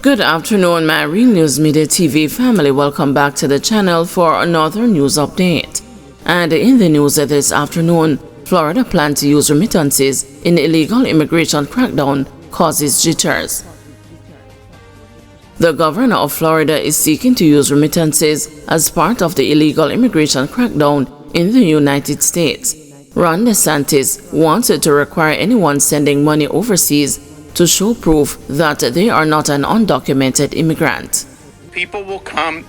Good afternoon, my Real News Media TV family. Welcome back to the channel for another news update. And in the news this afternoon, Florida plans to use remittances in illegal immigration crackdown causes jitters. The governor of Florida is seeking to use remittances as part of the illegal immigration crackdown in the United States. Ron DeSantis wants to require anyone sending money overseas to show proof that they are not an undocumented immigrant. People will come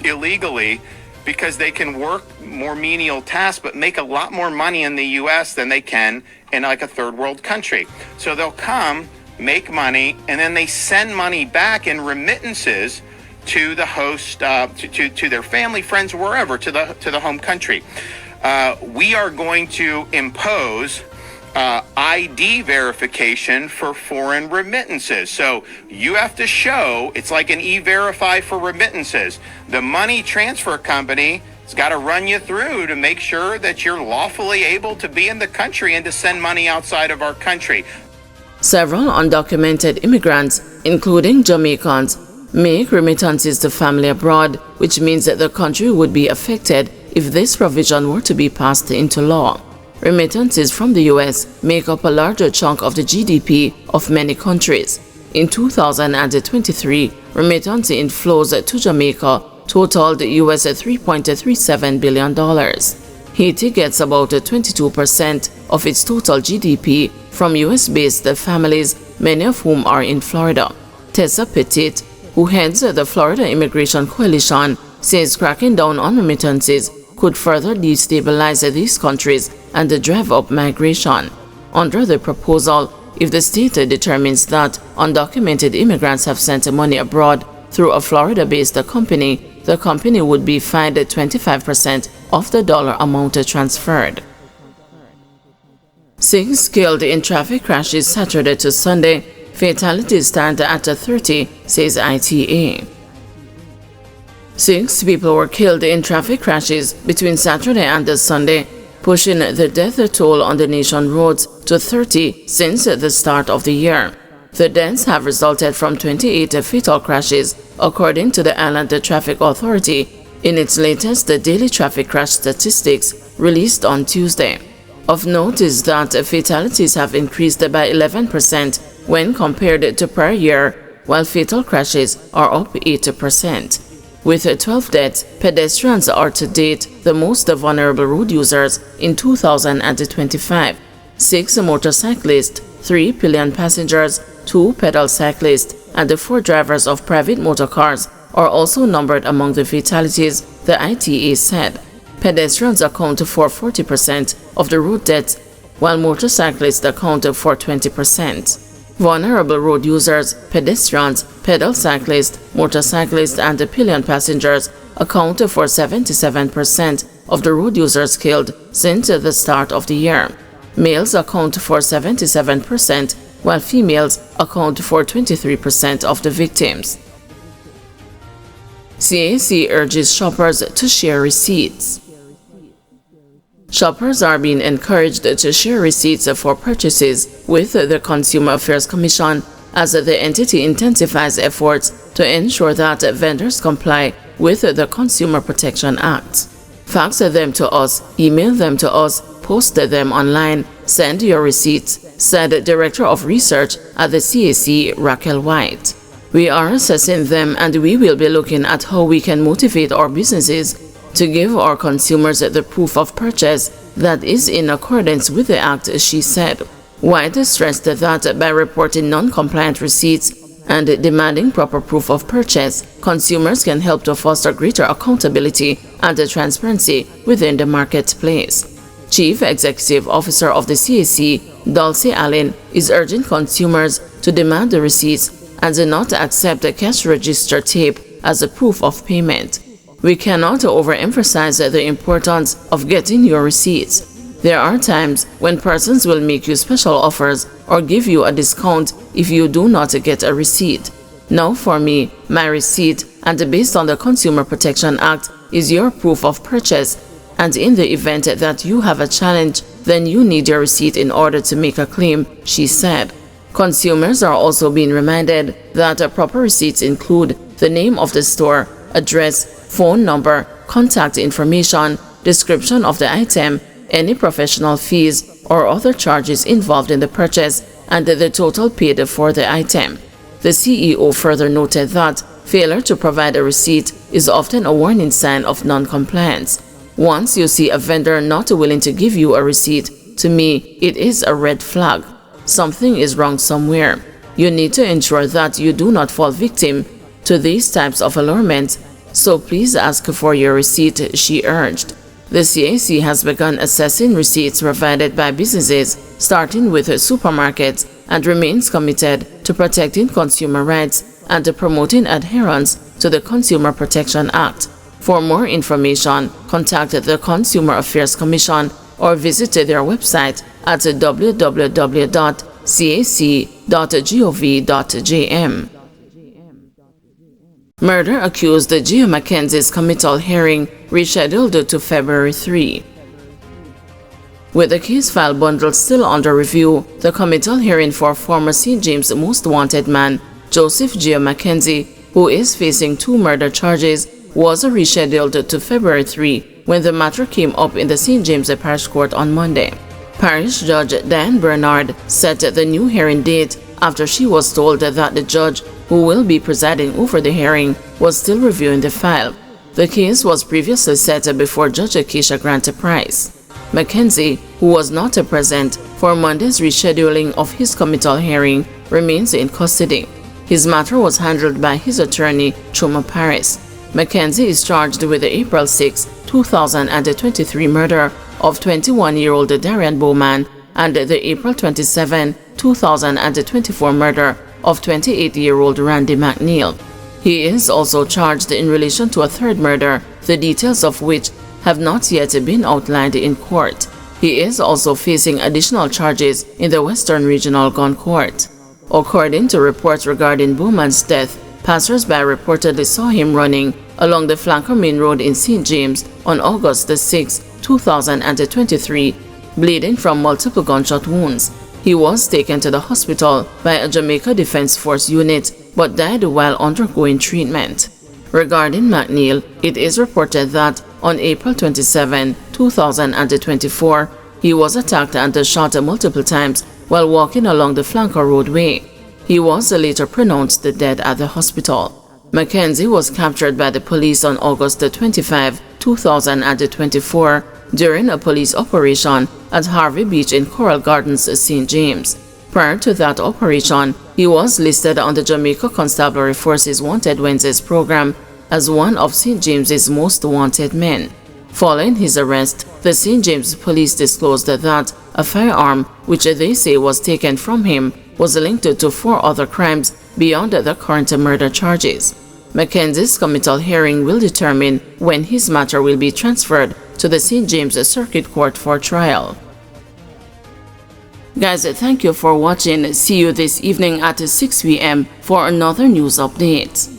illegally because they can work more menial tasks but make a lot more money in the U.S. than they can in like a third world country. So they'll come, make money, and then they send money back in remittances to the host, to their family, friends, wherever, to the home country. We are going to impose ID verification for foreign remittances. So you have to show, it's like an e-verify for remittances. The money transfer company has got to run you through to make sure that you're lawfully able to be in the country and to send money outside of our country. Several undocumented immigrants, including Jamaicans, make remittances to family abroad, which means that the country would be affected if this provision were to be passed into law. Remittances from the U.S. make up a larger chunk of the GDP of many countries. In 2023, remittance inflows to Jamaica totaled US $3.37 billion. Haiti gets about 22% of its total GDP from US-based families, many of whom are in Florida. Tessa Pettit, who heads the Florida Immigration Coalition, says cracking down on remittances could further destabilize these countries and drive up migration. Under the proposal, if the state determines that undocumented immigrants have sent money abroad through a Florida-based company, the company would be fined 25% of the dollar amount transferred. 6 killed in traffic crashes Saturday to Sunday. Fatalities stand at 30, says ITA. 6 people were killed in traffic crashes between Saturday and Sunday, pushing the death toll on the nation's roads to 30 since the start of the year. The deaths have resulted from 28 fatal crashes, according to the Island Traffic Authority in its latest daily traffic crash statistics released on Tuesday. Of note is that fatalities have increased by 11% when compared to prior year, while fatal crashes are up 8%. With 12 deaths, pedestrians are to date the most vulnerable road users in 2025. 6 motorcyclists, 3 pillion passengers, 2 pedal cyclists, and 4 drivers of private motor cars are also numbered among the fatalities, the ITA said. Pedestrians account for 40% of the road deaths, while motorcyclists account for 20%. Vulnerable road users, pedestrians, pedal cyclists, motorcyclists, and pillion passengers account for 77% of the road users killed since the start of the year. Males account for 77%, while females account for 23% of the victims. CAC urges shoppers to share receipts. Shoppers are being encouraged to share receipts for purchases with the Consumer Affairs Commission as the entity intensifies efforts to ensure that vendors comply with the Consumer Protection Act. Fax them to us, email them to us, post them online, send your receipts, said Director of Research at the CAC, Raquel White. We are assessing them and we will be looking at how we can motivate our businesses to give our consumers the proof of purchase that is in accordance with the Act, she said. White stressed that by reporting non-compliant receipts and demanding proper proof of purchase, consumers can help to foster greater accountability and transparency within the marketplace. Chief Executive Officer of the CAC, Dulcie Allen, is urging consumers to demand the receipts and not accept a cash register tape as a proof of payment. We cannot overemphasize the importance of getting your receipts. There are times when persons will make you special offers or give you a discount if you do not get a receipt. Now for me, my receipt, and based on the Consumer Protection Act, is your proof of purchase, and in the event that you have a challenge, then you need your receipt in order to make a claim, she said. Consumers are also being reminded that proper receipts include the name of the store, address, phone number, contact information, description of the item, any professional fees or other charges involved in the purchase, and the total paid for the item. The CEO further noted that failure to provide a receipt is often a warning sign of non-compliance. Once you see a vendor not willing to give you a receipt, to me, it is a red flag. Something is wrong somewhere. You need to ensure that you do not fall victim to these types of allurements, so please ask for your receipt, she urged. The CAC has begun assessing receipts provided by businesses, starting with supermarkets, and remains committed to protecting consumer rights and promoting adherence to the Consumer Protection Act. For more information, contact the Consumer Affairs Commission or visit their website at www.cac.gov.jm. Murder accused Gio Mackenzie's committal hearing rescheduled to February 3. With the case file bundle still under review, the committal hearing for former St. James Most Wanted man Joseph Gio Mackenzie, who is facing 2 murder charges, was rescheduled to February 3 when the matter came up in the St. James Parish Court on Monday. Parish Judge Diane Bernard set the new hearing date after she was told that the judge who will be presiding over the hearing was still reviewing the file. The case was previously set before Judge Keisha Grant Price. Mackenzie, who was not present for Monday's rescheduling of his committal hearing, remains in custody. His matter was handled by his attorney, Chuma Paris. Mackenzie is charged with the April 6, 2023 murder of 21-year-old Darian Bowman and the April 27, 2024 murder of 28-year-old Randy McNeil. He is also charged in relation to a third murder, the details of which have not yet been outlined in court. He is also facing additional charges in the Western Regional Gun Court. According to reports regarding Bowman's death, passers-by reportedly saw him running along the Flanker Main Road in St. James on August 6, 2023, bleeding from multiple gunshot wounds. He was taken to the hospital by a Jamaica Defense Force unit but died while undergoing treatment. Regarding McNeil, it is reported that on April 27, 2024, he was attacked and shot multiple times while walking along the Flanker roadway. He was later pronounced dead at the hospital. Mackenzie was captured by the police on August 25, 2024 during a police operation at Harvey Beach in Coral Gardens, St. James. Prior to that operation, he was listed on the Jamaica Constabulary Force's Wanted Wednesdays program as one of St. James's most wanted men. Following his arrest, the St. James police disclosed that a firearm, which they say was taken from him, was linked to 4 other crimes beyond the current murder charges. Mackenzie's committal hearing will determine when his matter will be transferred to the St. James Circuit Court for trial. Guys, thank you for watching. See you this evening at 6 p.m. for another news update.